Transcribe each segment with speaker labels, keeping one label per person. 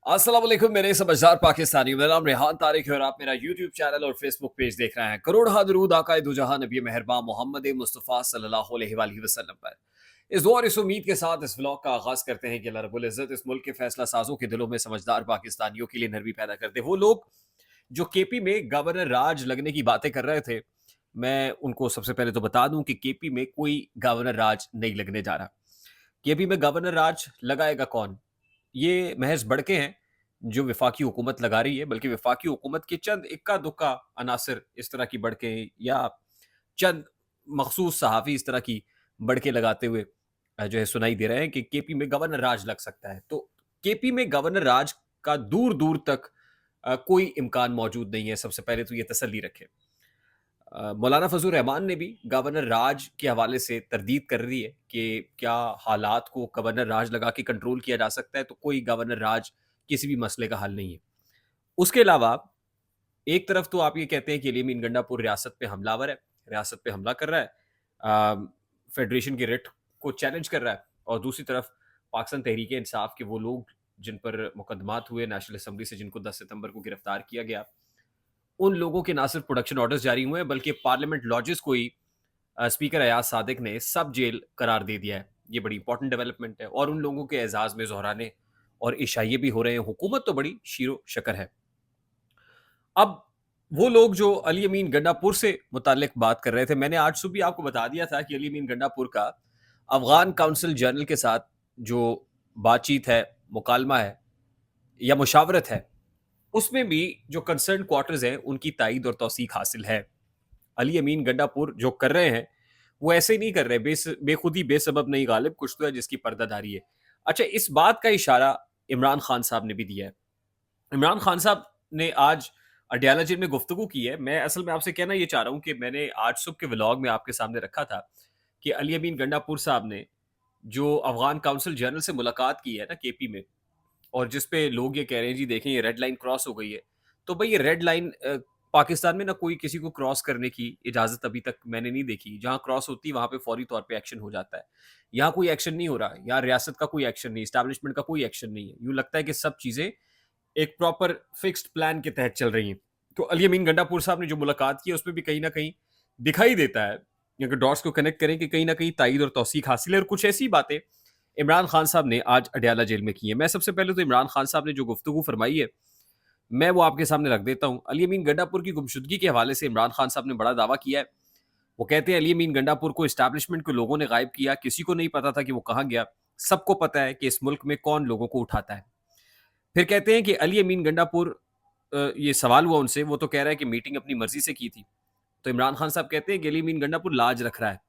Speaker 1: अस्सलाम वालेकुम मेरे समझदार पाकिस्तानियों। मेरा नाम रेहान तारिक है और आप मेरा यूट्यूब चैनल और फेसबुक पेज देख रहे हैं। करोड़ हा दरूद आकाए दो जहां नबी मेहरबान मोहम्मद मुस्तफ़ा सल्लल्लाहु अलैहि वसल्लम पर। इस दुआ और इस उम्मीद के साथ इस व्लॉग का आगाज करते हैं कि अल्लाह रब्बुल इज़्ज़त इस मुल्क के फैसला साजों के दिलों में समझदार पाकिस्तानियों के लिए नरमी पैदा कर दे। वो लोग जो केपी में गवर्नर राज लगने की बातें कर रहे थे, मैं उनको सबसे पहले तो बता दूं कि केपी में कोई गवर्नर राज नहीं लगने जा रहा। केपी में गवर्नर राज लगाएगा कौन? ये महज बड़के हैं जो वफाकी हुकूमत लगा रही है, बल्कि वफाकी हुकूमत के चंद इक्का-दुक्का अनासिर इस तरह की बड़के या चंद मखसूस सहाफ़ी इस तरह की बड़के लगाते हुए जो है सुनाई दे रहे हैं कि केपी में गवर्नर राज लग सकता है। तो केपी में गवर्नर राज का दूर-दूर तक कोई इम्कान मौजूद नहीं है, सबसे पहले तो ये तसल्ली रखें। मौलाना फजल रहमान ने भी गवर्नर राज के हवाले से तरदीद कर दी है कि क्या हालात को गवर्नर राज लगा के कंट्रोल किया जा सकता है, तो कोई गवर्नर राज किसी भी मसले का हल नहीं है। उसके अलावा एक तरफ तो आप ये कहते हैं कि अली अमीन गंडापुर रियासत पे हमलावर है, रियासत पे हमला कर रहा है, फेडरेशन की रिट को चैलेंज कर रहा है, और दूसरी तरफ पाकिस्तान तहरीक इंसाफ के वो लोग जिन पर मुकदमात हुए नेशनल असम्बली से, जिनको 10 सितंबर को गिरफ्तार किया गया, उन लोगों के ना सिर्फ प्रोडक्शन ऑर्डर्स जारी हुए हैं, बल्कि पार्लियामेंट लॉजेस को ही स्पीकर अयाज सादिक ने सब जेल करार दे दिया है। ये बड़ी इंपॉर्टेंट डेवलपमेंट है और उन लोगों के एजाज में जोहराने और इशाइये भी हो रहे हैं। हुकूमत तो बड़ी शीरो शकर है। अब वो लोग जो अली अमीन गंडापुर से मुतालिक बात कर रहे थे, मैंने आज सुबह आपको बता दिया था कि अली अमीन गंडापुर का अफगान काउंसिल जनरल के साथ जो बातचीत है, मुकालमा है या मुशावरत है, उसमें भी जो कंसर्न क्वार्टर्स हैं उनकी तायद और तौसीक हासिल है। अली अमीन गंडापुर जो कर रहे हैं, वो ऐसे ही नहीं कर रहे, बेखुदी बेसबब नहीं गालिब, कुछ तो है जिसकी पर्दादारी है। अच्छा, इस बात का इशारा इमरान खान साहब ने भी दिया है। इमरान खान साहब ने आज अडयाला जेल में गुफ्तगू की है। मैं असल में आपसे कहना ये चाह रहा हूँ कि मैंने आज सुबह के व्लॉग में आपके सामने रखा था कि अली अमीन गंडापुर साहब ने जो अफगान काउंसिल जनरल से मुलाकात की है ना केपी में, और जिस पे लोग ये कह रहे हैं जी देखें ये रेड लाइन क्रॉस हो गई है, तो भाई ये रेड लाइन पाकिस्तान में ना कोई किसी को क्रॉस करने की इजाजत अभी तक मैंने नहीं देखी। जहां क्रॉस होती है वहां पे फौरी तौर पे एक्शन हो जाता है। यहाँ कोई एक्शन नहीं हो रहा, यहाँ रियासत का कोई एक्शन नहीं, स्टैब्लिशमेंट का कोई एक्शन नहीं है। यूं लगता है कि सब चीजें एक प्रॉपर फिक्स्ड प्लान के तहत चल रही हैं। तो अली अमीन गंडापुर साहब ने जो मुलाकात की है उसमें भी कहीं ना कहीं दिखाई देता है, अगर डॉट्स को कनेक्ट करें, कि कहीं ना कहीं तायद और तौसीक हासिल है। और कुछ ऐसी बातें इमरान खान साहब ने आज अडयाला जेल में की है। मैं सबसे पहले तो इमरान खान साहब ने जो गुफ्तगू फरमाई है, मैं वो आपके सामने रख देता हूँ। अली अमीन गंडापुर की गुमशुदगी के हवाले से इमरान खान साहब ने बड़ा दावा किया है। वो कहते हैं अली अमीन गंडापुर को इस्टेब्लिशमेंट के लोगों ने गायब किया, किसी को नहीं पता था कि वो कहाँ गया। सबको पता है कि इस मुल्क में कौन लोगों को उठाता है। फिर कहते हैं कि अली अमीन गंडापुर, ये सवाल हुआ उनसे, वो तो कह रहा है कि मीटिंग अपनी मर्जी से की थी। तो इमरान खान साहब कहते हैं कि अली अमीन गंडापुर लाज रख रहा है,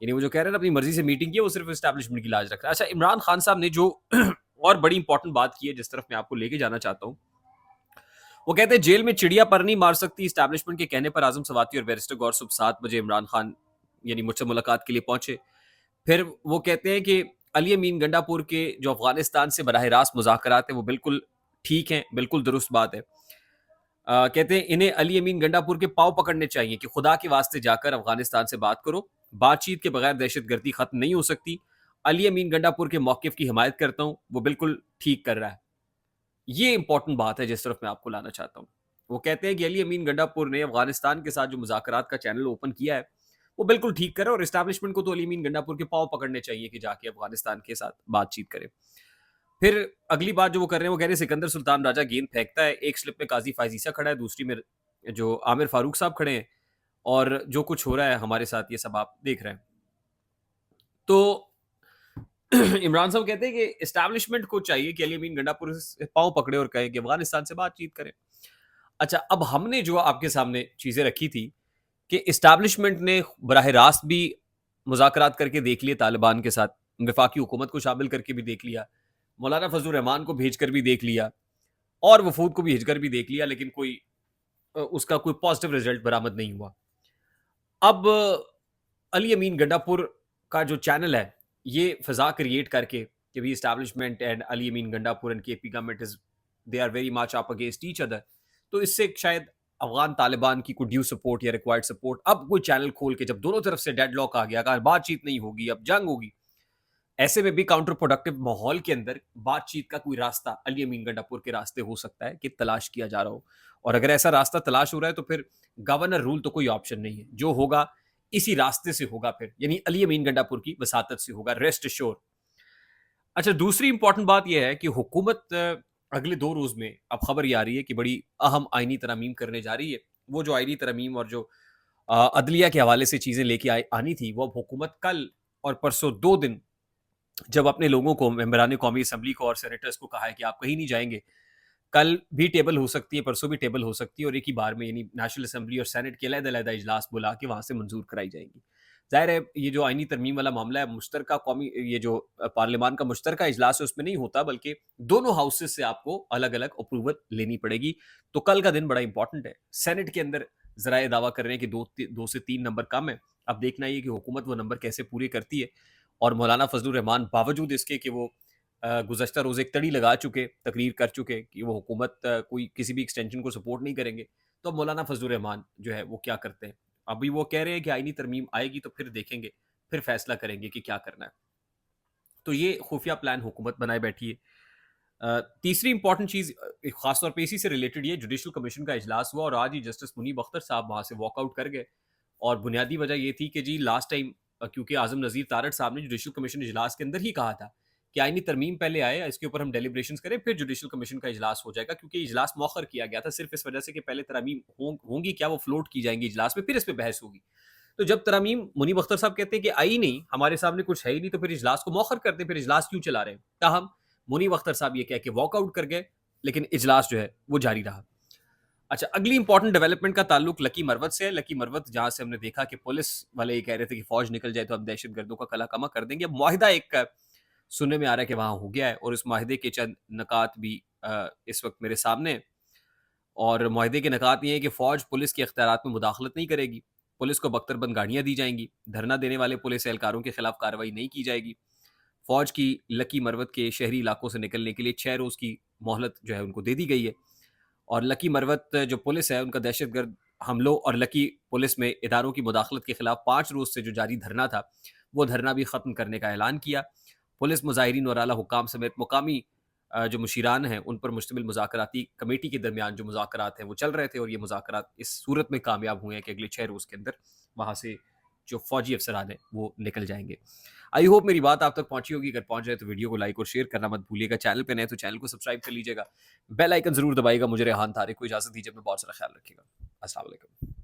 Speaker 1: यानी वो जो कह रहे हैं ना अपनी मर्जी से मीटिंग की, वो सिर्फ इस्टेब्लिशमेंट की लाज रख रहा है। अच्छा, इमरान खान साहब ने जो और बड़ी इंपॉर्टेंट बात की है, जिस तरफ मैं आपको लेके जाना चाहता हूँ, वो कहते हैं जेल में चिड़िया पर नहीं मार सकती। इस्टेब्लिशमेंट के कहने पर आजम सवाती और बैरिस्टर गौर सुबह 7 बजे इमरान खान यानी मुझसे मुलाकात के लिए पहुंचे। फिर वो कहते हैं कि अली अमीन गंडापुर के जो अफगानिस्तान से बराह रास्त मुज़ाकरात हैं वो बिल्कुल ठीक हैं, बिल्कुल दुरुस्त बात है। कहते हैं इन्हें अली अमीन गंडापुर के पाँव पकड़ने चाहिए कि खुदा के वास्ते जाकर अफगानिस्तान से बात करो, बातचीत के बगैर दहशतगर्दी खत्म नहीं हो सकती। अली अमीन गंडापुर के मौक़िफ़ की हिमायत करता हूँ, वो बिल्कुल ठीक कर रहा है। ये इंपॉर्टेंट बात है जिस तरफ मैं आपको लाना चाहता हूँ। वो कहते हैं कि अली अमीन गंडापुर ने अफगानिस्तान के साथ जो मुज़ाकरात का चैनल ओपन किया है, वो बिल्कुल ठीक करे, और एस्टेब्लिशमेंट को तो अली अमीन गंडापुर के पाँव पकड़ने चाहिए कि जाके अफगानिस्तान के साथ बातचीत करे। फिर अगली बात जो वो कर रहे हैं, वो कह रहे हैं सिकंदर सुल्तान राजा गेंद फेंकता है, एक स्लिप में काजी फायज ईसा खड़ा है, दूसरी में जो आमिर फारूक साहब खड़े हैं, और जो कुछ हो रहा है हमारे साथ ये सब आप देख रहे हैं। तो इमरान साहब कहते हैं कि एस्टैब्लिशमेंट को चाहिए कि अली अमीन गंडापुर से पाँव पकड़े और कहे कि अफगानिस्तान से बातचीत करें। अच्छा, अब हमने जो आपके सामने चीज़ें रखी थी कि एस्टैब्लिशमेंट ने बराह रास्त भी मुज़ाकरात करके देख लिए तालिबान के साथ, वफाकी हुकूमत को शामिल करके भी देख लिया, मौलाना फजल रहमान को भेजकर भी देख लिया, और वफूद को भेजकर भी देख लिया, लेकिन कोई उसका कोई पॉजिटिव रिजल्ट बरामद नहीं हुआ। अब अली अमीन गंडापुर का जो चैनल है, ये फ़िज़ा क्रिएट करके कि भी establishment and Ali Amin Gandapur and KP government is they are very much up against each other, तो इससे शायद अफ़गान तालिबान की कोई ड्यू सपोर्ट या रिक्वायर्ड सपोर्ट, अब कोई चैनल खोल के जब दोनों तरफ से डेडलॉक आ गया, कहा बातचीत नहीं होगी, अब जंग होगी, ऐसे में भी काउंटर प्रोडक्टिव माहौल के अंदर बातचीत का कोई रास्ता अली अमीन गंडापुर के रास्ते हो सकता है कि तलाश किया जा रहा हो। और अगर ऐसा रास्ता तलाश हो रहा है तो फिर गवर्नर रूल तो कोई ऑप्शन नहीं है, जो होगा इसी रास्ते से होगा, फिर यानी अली अमीन गंडापुर की वसातत से होगा, रेस्ट श्योर। अच्छा, दूसरी इंपॉर्टेंट बात यह है कि हुकूमत अगले 2 रोज़ में अब खबर ये आ रही है कि बड़ी अहम आईनी तरमीम करने जा रही है। वो जो आईनी तरमीम और जो अदलिया के हवाले से चीज़ें लेके आनी थी, वो अब हुकूमत कल और परसों 2 दिन जब अपने लोगों को, मेंबरान कौमी असम्बली को और सेनेटर्स को कहा है कि आप कहीं नहीं जाएँगे, कल भी टेबल हो सकती है, परसों भी टेबल हो सकती है और एक ही बार में यानी नेशनल असम्बली और सेनेट के अलग-अलग इजलास बुला के वहाँ से मंजूर कराई जाएंगी। ज़ाहिर है ये जो आईनी तरमीम वाला मामला है, मुश्तरका कौमी ये जो पार्लियामान का मुश्तरका इजलास है उसमें नहीं होता, बल्कि दोनों हाउसेस से आपको अलग-अलग अप्रूवल लेनी पड़ेगी। तो कल का दिन बड़ा इंपॉर्टेंट है। सेनेट के अंदर ज़रा ये दावा कर रहे हैं कि 2 से 3 नंबर कम है। अब देखना ये कि हुकूमत वो नंबर कैसे पूरे करती है। और मौलाना फजलुर रहमान बावजूद इसके कि वो गुज़श्ता रोज़ एक तड़ी लगा चुके, तकरीर कर चुके कि वो हुकूमत कोई किसी भी एक्सटेंशन को सपोर्ट नहीं करेंगे। तो अब मौलाना फजलुर रहमान जो है वो क्या करते हैं? अभी वो कह रहे हैं कि आईनी तरमीम आएगी तो फिर देखेंगे, फिर फैसला करेंगे कि क्या करना है। तो ये खुफिया प्लान हुकूमत बनाए बैठी है। तीसरी इंपॉर्टेंट चीज़ खासतौर पे इसी से रिलेटेड ये जुडिशल कमीशन का इजलास हुआ और आज ही जस्टिस मुनीब अख्तर साहब वहाँ से वॉकआउट कर गए। और बुनियादी वजह ये थी कि जी लास्ट टाइम क्योंकि आज़म नज़ीर तारड़ साहब ने जुडिशल कमीशन इजलास के अंदर ही कहा था कि आईनी तरमीम पहले आए, इसके ऊपर हम डेलिब्रेशंस करें, फिर जुडिशल कमीशन का इजलास हो जाएगा, क्योंकि इजलास मौखर किया गया था सिर्फ इस वजह से कि पहले तरमीम होंगी क्या, वो फ्लोट की जाएंगी इजलास में, फिर इस पे बहस होगी। तो जब तरमीम मुनीब अख्तर साहब कहते हैं कि आई नहीं, हमारे सामने कुछ है ही नहीं, तो फिर इजलास को मौखर करते, फिर इजलास क्यों चला रहे हैं? ताहम मुनीब अख्तर साहब ये कह के वॉकआउट कर गए, लेकिन इजलास जो है वो जारी रहा। अच्छा, अगली इंपॉर्टेंट डेवलपमेंट का ताल्लुक लकी मरवत से है। लकी मरवत जहां से हमने देखा कि पुलिस वाले ये कह रहे थे कि फौज निकल जाए तो हम दहशत गर्दों का कला कमा कर देंगे। अब मुआहिदा एक सुनने में आ रहा है कि वहां हो गया है और इस मुआहिदे के चंद नकात भी इस वक्त मेरे सामने हैं। और मुआहिदे के नकात ये है कि फौज पुलिस के अख्तियारात में मुदाखलत नहीं करेगी, पुलिस को बख्तरबंद गाड़ियां दी जाएंगी, धरना देने वाले पुलिस एहलकारों के खिलाफ कार्रवाई नहीं की जाएगी। फौज की लकी मरवत के शहरी इलाकों से निकलने के लिए 6 रोज़ की मोहलत जो है उनको दे दी गई है। और लकी मरवत जो पुलिस है उनका दहशतगर्द हमलों और लकी पुलिस में इदारों की मुदाखलत के खिलाफ 5 रोज़ से जो जारी धरना था, वो धरना भी ख़त्म करने का ऐलान किया। पुलिस मुजाहिरीन और आला हुक्काम समेत मुकामी जो मुशीरान हैं उन पर मुश्तमिल मुज़ाकराती कमेटी के दरमियान जो मुज़ाकरात हैं वो चल रहे थे और ये मुज़ाकरात इस सूरत में कामयाब हुए हैं कि अगले 6 रोज़ के अंदर वहाँ से जो फ़ौजी अफसरान हैं वो निकल जाएंगे। आई होप मेरी बात आप तक पहुंची होगी। अगर पहुंच जाए तो वीडियो को लाइक और शेयर करना मत भूलिएगा। चैनल पे नए तो चैनल को सब्सक्राइब कर लीजिएगा। बेल आइकन जरूर दबाइएगा। मुझे रेहान तारिक को इजाजत दीजिए। अपना बहुत सारा ख्याल रखिएगा। अस्सलाम वालेकुम।